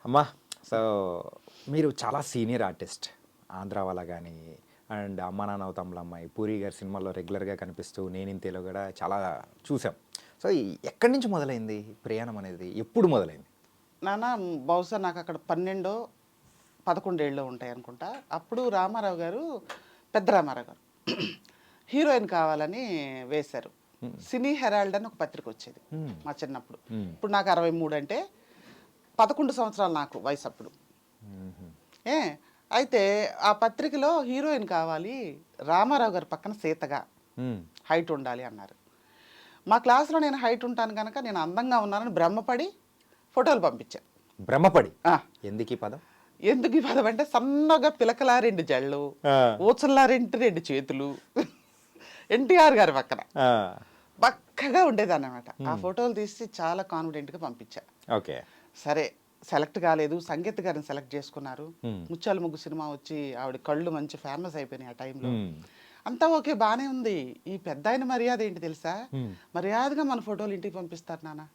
అమ్మా సో మీరు చాలా సీనియర్ ఆర్టిస్ట్ ఆంధ్ర వాళ్ళ కానీ అండ్ అమ్మా నాన్న అవుతాంల అమ్మాయి పూరి గారి సినిమాల్లో రెగ్యులర్గా కనిపిస్తూ నేనింతేలో కూడా చాలా చూసాం. సో ఎక్కడి నుంచి మొదలైంది ప్రయాణం అనేది, ఎప్పుడు మొదలైంది? నాన్న బహుశా నాకు అక్కడ 12 11 ఏళ్ళు ఉంటాయి అనుకుంటా. అప్పుడు రామారావు గారు, పెద్ద రామారావు గారు హీరోయిన్ కావాలని వేశారు. సినీ హెరాల్డ్ అని ఒక పత్రిక వచ్చేది మా చిన్నప్పుడు. ఇప్పుడు నాకు 63 అంటే 11 సంవత్సరాలు నాకు వయసు అప్పుడు. ఏ అయితే ఆ పత్రికలో హీరోయిన్ కావాలి, రామారావు గారి పక్కన సీతగా హైట్ ఉండాలి అన్నారు. మా క్లాస్లో నేను హైట్ ఉంటాను కనుక నేను అందంగా ఉన్నానని బ్రహ్మపడి ఫోటోలు పంపించాను. బ్రహ్మపడి ఎందుకు ఈ పదం? ఎందుకు ఈ పదం అంటే సన్నగా పిలకలా 2 జళ్ళు, ఊచల్లా 2 చేతులు, ఎన్టీఆర్ గారి పక్కన బక్కగా ఉండేదాన్ని అనమాట. ఆ ఫోటోలు తీసి చాలా కాన్ఫిడెంట్గా పంపించా. ఓకే సరే సెలెక్ట్ కాలేదు, సంగీత గారిని సెలెక్ట్ చేసుకున్నారు. ముత్యాల ముగ్గు సినిమా వచ్చి ఆవిడ కళ్ళు మంచి ఫేమస్ అయిపోయినాయి ఆ టైంలో. అంతా ఓకే బాగానే ఉంది. ఈ పెద్ద ఆయన మర్యాద ఏంటి తెలుసా? మర్యాదగా మన ఫోటోలు ఇంటికి పంపిస్తారు నాన్న.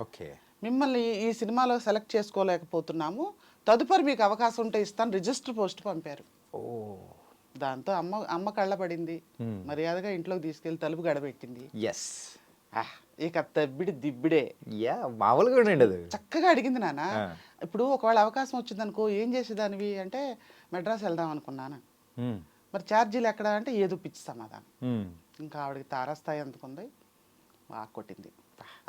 ఓకే మిమ్మల్ని ఈ సినిమాలో సెలెక్ట్ చేసుకోలేకపోతున్నాము, తదుపరి మీకు అవకాశం ఉంటే ఇస్తాను, రిజిస్టర్ పోస్ట్ పంపారు. ఓ దాంతో అమ్మ కళ్ళబడింది. మర్యాదగా ఇంట్లోకి తీసుకెళ్లి తలుపు గడబెట్టింది. ఎస్ ఇక తబ్బిడి దిబ్బిడే. యా మామూలుగా ఉండదు. చక్కగా అడిగింది నాన్న. ఇప్పుడు ఒకవేళ అవకాశం వచ్చిందనుకో ఏం చేసేదానివి అంటే మెడ్రాస్ వెళ్దాం అనుకున్నాను. మరి ఛార్జీలు ఎక్కడ అంటే ఏదో పిచ్చి సమాధానం. ఇంకా ఆవిడకి తారాస్థాయి అందుకుంది, బాగా కొట్టింది.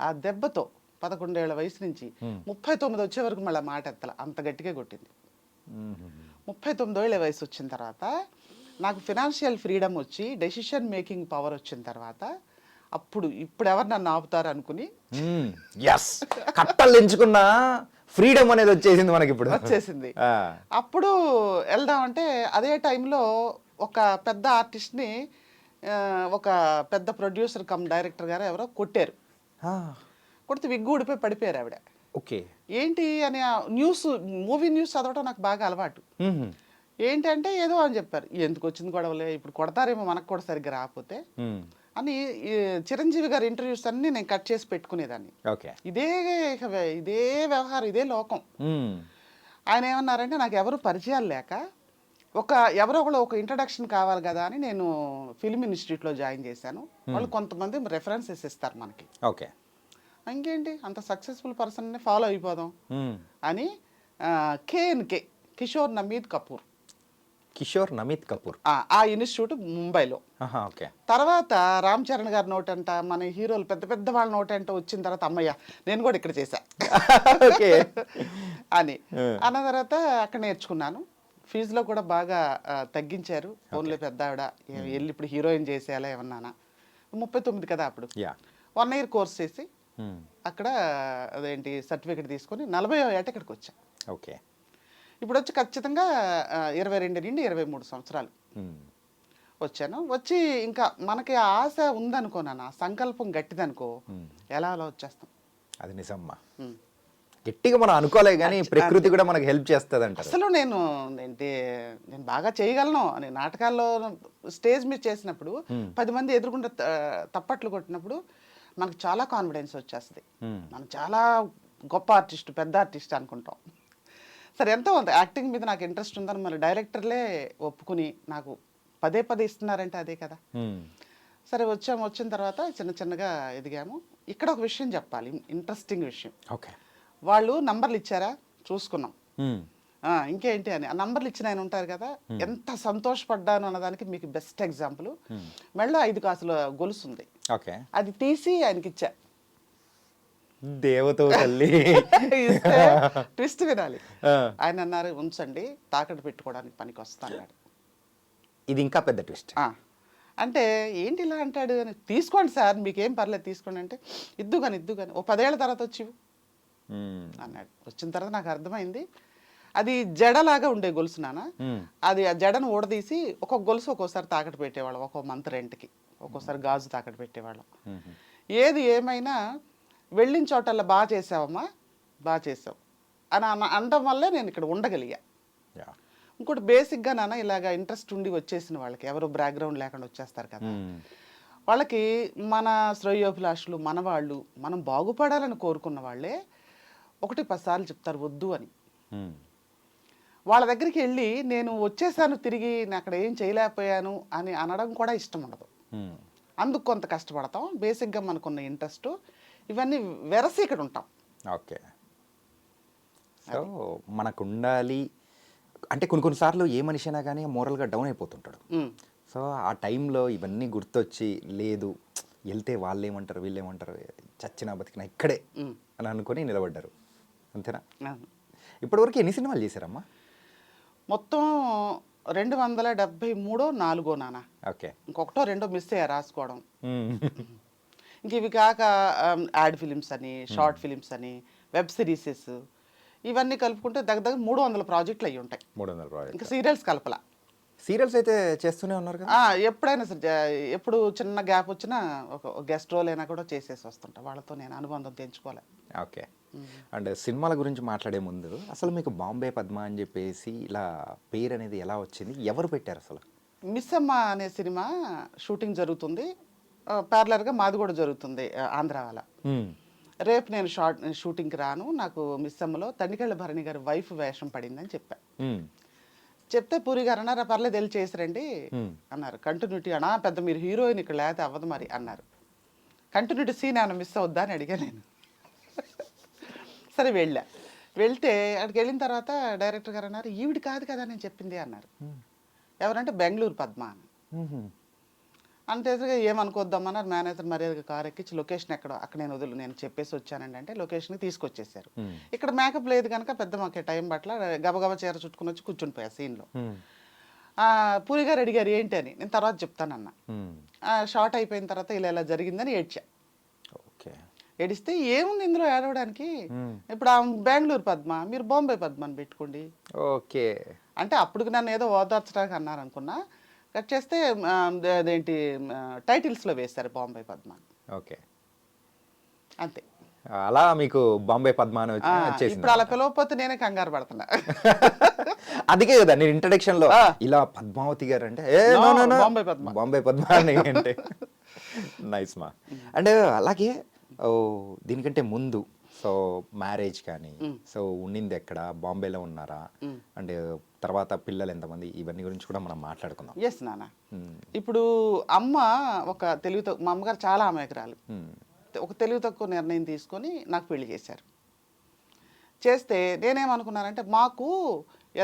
ఆ దెబ్బతో 11 ఏళ్ల వయసు నుంచి 39 వచ్చే వరకు మళ్ళీ మాట ఎత్తల, అంత గట్టిగా కొట్టింది. 39 ఏళ్ళ వయసు వచ్చిన తర్వాత నాకు ఫినాన్షియల్ ఫ్రీడమ్ వచ్చి డెసిషన్ మేకింగ్ పవర్ వచ్చిన తర్వాత ఇప్పుడు ఎవరు నన్ను ఆపుతారు అనుకుని ఎస్ కట్టలు ఎంచుకున్న ఫ్రీడమ్ అనేది వచ్చేసింది మనకి, ఇప్పుడు వచ్చేసింది. అప్పుడు వెళ్దామంటే అదే టైంలో ఒక పెద్ద ఆర్టిస్ట్ని ఒక పెద్ద ప్రొడ్యూసర్ కమ్ డైరెక్టర్ గారు ఎవరో కొట్టారు. కొడితే విగ్గు ఊడిపోయి పడిపోయారు ఆవిడ. ఓకే ఏంటి అని మూవీ న్యూస్ చదవటం నాకు బాగా అలవాటు. ఏంటంటే ఏదో అని చెప్పారు. ఎందుకు వచ్చింది గొడవలే, ఇప్పుడు కొడతారేమో మనకు కూడా సరిగ్గా రాకపోతే అని చిరంజీవి గారి ఇంటర్వ్యూస్ అన్ని నేను కట్ చేసి పెట్టుకునేదాన్ని. ఇదే వ్యవహారం, ఇదే లోకం. ఆయన ఏమన్నారంటే నాకు ఎవరు పరిచయాలు లేక ఎవరో ఒక ఇంట్రడక్షన్ కావాలి కదా అని నేను ఫిల్మ్ ఇన్స్టిట్యూట్లో జాయిన్ చేశాను. వాళ్ళు కొంతమంది రెఫరెన్సెస్ ఇస్తారు మనకి. ఓకే ఇంకేంటి అంత సక్సెస్ఫుల్ పర్సన్ని ఫాలో అయిపోదాం అని కిషోర్ నమీద్ కపూర్ ఆ ఇన్స్టిట్యూట్ ముంబైలో. తర్వాత రామ్ చరణ్ గారి నోటంట, మన హీరోలు పెద్ద పెద్ద వాళ్ళ నోటంట వచ్చిన తర్వాత అమ్మయ్య నేను కూడా ఇక్కడ చేశా అని అన్న తర్వాత అక్కడ నేర్చుకున్నాను. ఫీజులో కూడా బాగా తగ్గించారు. ఓన్లీ పెద్ద ఆవిడ వెళ్ళి ఇప్పుడు హీరోయిన్ చేసేయాలా ఏమన్నానా, 39 కదా అప్పుడు. 1 year కోర్స్ చేసి అక్కడ అదేంటి సర్టిఫికెట్ తీసుకొని 40వ ఏట ఇక్కడికి వచ్చా. ఓకే ఇప్పుడు వచ్చి ఖచ్చితంగా 22 నుండి 23 సంవత్సరాలు వచ్చాను. వచ్చి ఇంకా మనకి ఆశ ఉందనుకో నాన్న, సంకల్పం గట్టిదనుకో ఎలా అలా వచ్చేస్తాం. అది నిజమ్మా, గట్టిగా మనం అనుకోలే కానీ ప్రకృతి కూడా మనకు హెల్ప్ చేస్తుంది అంట. అసలు నేను బాగా చేయగలను అని నాటకాల్లో స్టేజ్ మీద చేసినప్పుడు 10 మంది ఎదురుకుండా తప్పట్లు కొట్టినప్పుడు మనకు చాలా కాన్ఫిడెన్స్ వచ్చేస్తుంది. మనం చాలా గొప్ప ఆర్టిస్ట్, పెద్ద ఆర్టిస్ట్ అనుకుంటాం. సరే ఎంతో ఉంది యాక్టింగ్ మీద నాకు ఇంట్రెస్ట్ ఉందని మరి డైరెక్టర్లే ఒప్పుకుని నాకు పదే ఇస్తున్నారంటే అదే కదా. సరే వచ్చిన తర్వాత చిన్నగా ఎదిగాము. ఇక్కడ ఒక విషయం చెప్పాలి, ఇంట్రెస్టింగ్ విషయం. ఓకే వాళ్ళు నంబర్లు ఇచ్చారా చూసుకున్నాం, ఇంకేంటి అని ఆ నంబర్లు ఇచ్చిన ఆయన ఉంటారు కదా, ఎంత సంతోషపడ్డాను అన్నదానికి మీకు బెస్ట్ ఎగ్జాంపుల్. మెళ్ళో 5 కాసుల గొలుసు ఉంది, అది తీసి ఆయనకి ఇచ్చా. దేవతో తల్లి ట్విస్ట్ వినాలి. ఆయన అన్నారు ఉంచండి తాకట్టు పెట్టుకోవడానికి పనికి వస్తా అన్నాడు. ఇది ఇంకా పెద్ద ట్విస్ట్. అంటే ఏంటి ఇలా అంటాడు అని, తీసుకోండి సార్ మీకేం పర్లేదు తీసుకోండి అంటే, ఇద్దు కానీ ఓ 10 ఏళ్ల తర్వాత వచ్చి అన్నాడు. వచ్చిన తర్వాత నాకు అర్థమైంది అది జడలాగా ఉండే గొలుసు నాన్న. అది ఆ జడను ఊడదీసి ఒక్కొక్క గొలుసు ఒక్కోసారి తాకట్టు పెట్టేవాళ్ళం, ఒక్కో మంత్ రెంట్కి, ఒక్కోసారి గాజు తాకట్టు పెట్టేవాళ్ళం. ఏది ఏమైనా వెళ్ళిన చోటల్లా బాగా చేసావమ్మా, బాగా చేసావు అని అనడం వల్లే నేను ఇక్కడ ఉండగలిగా. ఇంకోటి బేసిక్గా నాన్న ఇలాగ ఇంట్రెస్ట్ ఉండి వచ్చేసిన వాళ్ళకి, ఎవరు బ్యాక్గ్రౌండ్ లేకుండా వచ్చేస్తారు కదా, వాళ్ళకి మన శ్రేయోభిలాషులు మన వాళ్ళు మనం బాగుపడాలని కోరుకున్న వాళ్ళే 1-10 సార్లు చెప్తారు వద్దు అని. మ్మ్. వాళ్ళ దగ్గరికి వెళ్ళి నేను వచ్చేసాను తిరిగి నేను అక్కడ ఏం చేయలేకపోయాను అని అనడం కూడా ఇష్టం ఉండదు. మ్మ్. అందుకు కొంత కష్టపడతాం. బేసిక్గా మనకున్న ఇంట్రెస్ట్ ఇవన్నీ వెరసి ఇక్కడ ఉంటాం. ఓకే. సో మనకు ఉండాలి అంటే కొన్నిసార్లు ఏ మనిషి అయినా కానీ మోరల్గా డౌన్ అయిపోతుంటాడు. ఉమ్. సో ఆ టైంలో ఇవన్నీ గుర్తొచ్చి లేదు వెళ్తే వాళ్ళు ఏమంటారు వీళ్ళు ఏమంటారు చచ్చినా బతికినా ఇక్కడే ఉమ్. అని అనుకొని నిలబడ్డారు అంతేనా? అవును. ఇప్పటివరకు ఎన్ని సినిమాలు చేశారమ్మా? మొత్తం 273 4 నాన్న. ఓకే. ఇంకొకటో రెండో మిస్ అయ్యా రాసుకోవడం. ఇంక ఇవి కాక యాడ్ ఫిలిమ్స్ అని, షార్ట్ ఫిలిమ్స్ అని, వెబ్ సిరీసెస్ ఇవన్నీ కలుపుకుంటే దగ్గర 300 ప్రాజెక్టులు అయ్యి ఉంటాయి. 300 ప్రాజెక్ట్. ఇంకా సీరియల్స్ కలపల. సీరియల్స్ అయితే చేస్తూనే ఉన్నారు కదా? ఎప్పుడైనా సరే ఎప్పుడు చిన్న గ్యాప్ వచ్చినా ఒక గెస్ట్ రోల్ అయినా కూడా చేసేసి వస్తుంటా. వాళ్ళతో నేను అనుబంధం తెంచుకోలే. ఓకే. అండ్ సినిమాల గురించి మాట్లాడే ముందు అసలు మీకు బాంబే పద్మ అని చెప్పేసి ఇలా పేరు అనేది ఎలా వచ్చింది, ఎవరు పెట్టారు అసలు? మిస్ అమ్మ అనే సినిమా షూటింగ్ జరుగుతుంది. ప్యారలర్గా మాది కూడా జరుగుతుంది ఆంధ్ర వాళ్ళ. రేపు నేను షూటింగ్కి రాను, నాకు మిస్ అమ్మలో తనికెళ్ళ భరణి గారి వైఫ్ వేషం పడిందని చెప్పా. చెప్తే పూరి గారు అన్నారు పర్లేదు వెళ్ళి చేసిరండి అన్నారు. కంటిన్యూటీ అన్నా పెద్ద మీరు హీరోయిన్ ఇక్కడ లేకపోతే అవ్వదు మరి అన్నారు. కంటిన్యూటీ సీన్ ఏమైనా మిస్ అవుద్దా అని అడిగా నేను. సరే వెళ్తే అక్కడికి వెళ్ళిన తర్వాత డైరెక్టర్ గారు అన్నారు ఈవిడ కాదు కదా నేను చెప్పింది అన్నారు. ఎవరంటే బెంగళూరు పద్మ అని. అంటే ఏమనుకోద్దామన్నారు. మేనేజర్ మర్యాదగా కారు ఎక్కించి లొకేషన్ ఎక్కడో అక్కడ నేను చెప్పేసి వచ్చానండి అంటే లొకేషన్కి తీసుకొచ్చేసారు. ఇక్కడ మేకప్ లేదు కనుక పెద్ద మాకే టైం పట్ల గబగబా చీర చుట్టుకుని వచ్చి కూర్చునిపోయా సీన్లో. పూరి గారు అడిగారు ఏంటి అని, నేను తర్వాత చెప్తానన్నా. షార్ట్ అయిపోయిన తర్వాత ఇలా జరిగిందని ఏడ్చా. ఓకే. ఏడిస్తే ఏముంది ఇందులో ఏడవడానికి, ఇప్పుడు ఆ బెంగళూరు పద్మ మీరు బాంబే పద్మ అని పెట్టుకోండి. ఓకే. అంటే అప్పుడు నన్ను ఏదో ఓదార్చడానికి అన్నారు అనుకున్నా. కట్ చేస్తే అదేంటి టైటిల్స్లో వేశారు బాంబే పద్మ. ఓకే. అంతే. అలా మీకు బాంబే పద్మ అని వచ్చేసింది. ఇప్పుడు అలా పిలవకపోతే నేనే కంగారు పడుతున్నా. అందుకే కదా నేను ఇంట్రడక్షన్ లో ఇలా పద్మావతి గారు అంటే బాంబే పద్మ బాంబే పద్మ అని అంటే నైస్ మా. అండ్ అలాగే దీనికంటే ముందు సో మ్యారేజ్ కానీ సో ఉండింది ఎక్కడ, బాంబేలో ఉన్నారా, అండ్ తర్వాత పిల్లలు ఎంతమంది, ఇవన్నీ గురించి కూడా మనం మాట్లాడుకుందాం. ఎస్ నాన్న. ఇప్పుడు అమ్మ ఒక మా అమ్మగారు చాలా అమాయకురాలు. ఒక తెలివి తక్కువ నిర్ణయం తీసుకొని నాకు పెళ్లి చేశారు. చేస్తే నేనేమనుకున్నానంటే మాకు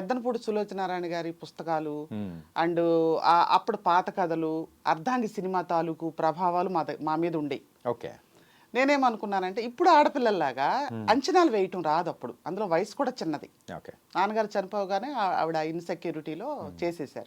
ఎద్దనపూడి సులోచనారాయణ గారి పుస్తకాలు అండ్ అప్పుడు పాత కథలు అర్ధాంగి సినిమా తాలూకు ప్రభావాలు మా మీద ఉండేవి. ఓకే. నేనేమనుకున్నానంటే ఇప్పుడు ఆడపిల్లల్లాగా అంచనాలు వేయటం రాదు. అప్పుడు అందులో వయసు కూడా చిన్నది. ఓకే. నాన్నగారు చనిపోగానే ఆవిడ ఇన్సెక్యూరిటీలో చేసేసారు.